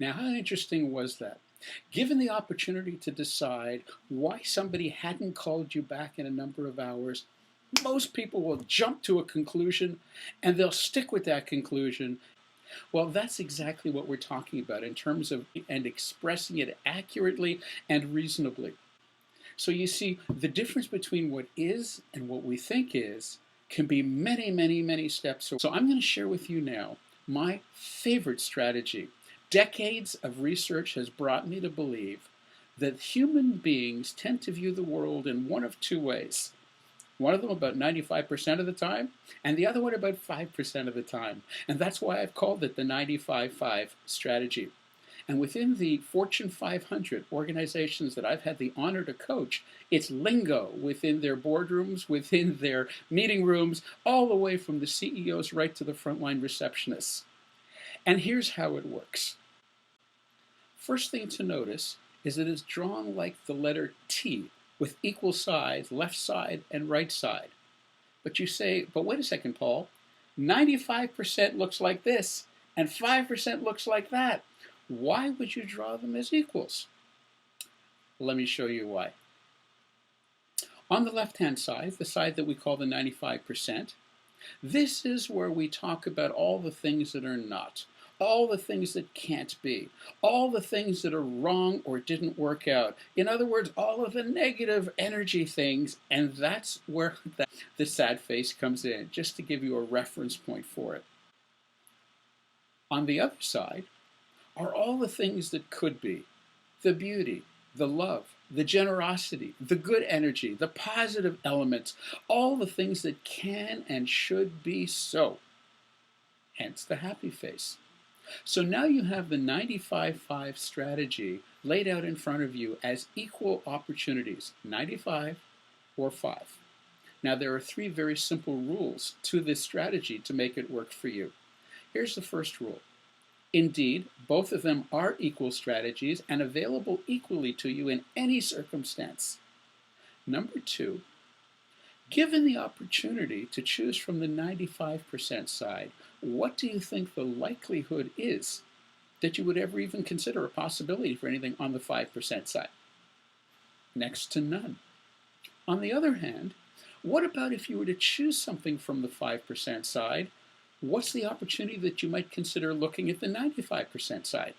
Now, how interesting was that? Given the opportunity to decide why somebody hadn't called you back in a number of hours, most people will jump to a conclusion and they'll stick with that conclusion. Well, that's exactly what we're talking about in terms of and expressing it accurately and reasonably. So you see, the difference between what is and what we think is can be many, many, many steps. So I'm going to share with you now my favorite strategy. Decades of research has brought me to believe that human beings tend to view the world in one of two ways. One of them about 95% of the time, and the other one about 5% of the time. And that's why I've called it the 95-5 strategy. And within the Fortune 500 organizations that I've had the honor to coach, it's lingo within their boardrooms, within their meeting rooms, all the way from the CEOs right to the frontline receptionists. And here's how it works. First thing to notice is that it's drawn like the letter T, with equal sides, left side and right side. But you say, but wait a second, Paul, 95% looks like this, and 5% looks like that. Why would you draw them as equals? Let me show you why. On the left-hand side, the side that we call the 95%, this is where we talk about all the things that are not, all the things that can't be, all the things that are wrong or didn't work out. In other words, all of the negative energy things, and that's where the sad face comes in, just to give you a reference point for it. On the other side are all the things that could be, the beauty, the love, the generosity, the good energy, the positive elements, all the things that can and should be so. Hence the happy face. So now you have the 95-5 strategy laid out in front of you as equal opportunities, 95 or 5. Now there are three very simple rules to this strategy to make it work for you. Here's the first rule. Indeed, both of them are equal strategies and available equally to you in any circumstance. Number two, given the opportunity to choose from the 95% side, what do you think the likelihood is that you would ever even consider a possibility for anything on the 5% side? Next to none. On the other hand, what about if you were to choose something from the 5% side? What's the opportunity that you might consider looking at the 95% side?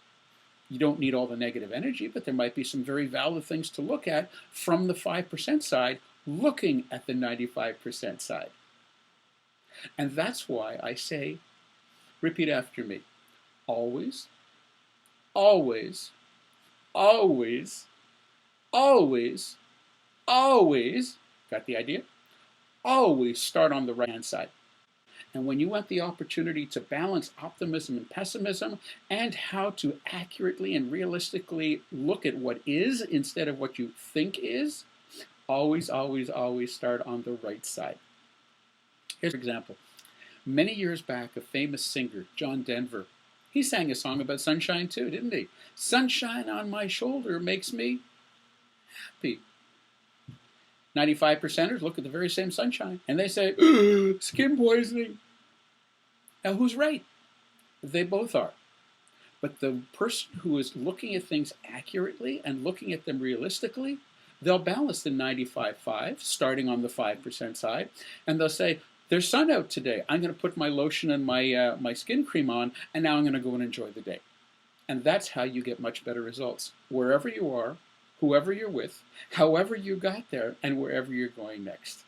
You don't need all the negative energy, but there might be some very valid things to look at from the 5% side, looking at the 95% side. And that's why I say, repeat after me, always, always, always, always, always, got the idea? Always start on the right-hand side. And when you want the opportunity to balance optimism and pessimism and how to accurately and realistically look at what is instead of what you think is, always, always, always start on the right side. Here's an example. Many years back, a famous singer, John Denver, he sang a song about sunshine too, didn't he? Sunshine on my shoulder makes me happy. 95%ers look at the very same sunshine and they say, skin poisoning. Now, who's right? They both are. But the person who is looking at things accurately and looking at them realistically, they'll balance the 95-5, starting on the 5% side, and they'll say, there's sun out today. I'm going to put my lotion and my skin cream on, and now I'm going to go and enjoy the day. And that's how you get much better results. Wherever you are, whoever you're with, however you got there, and wherever you're going next.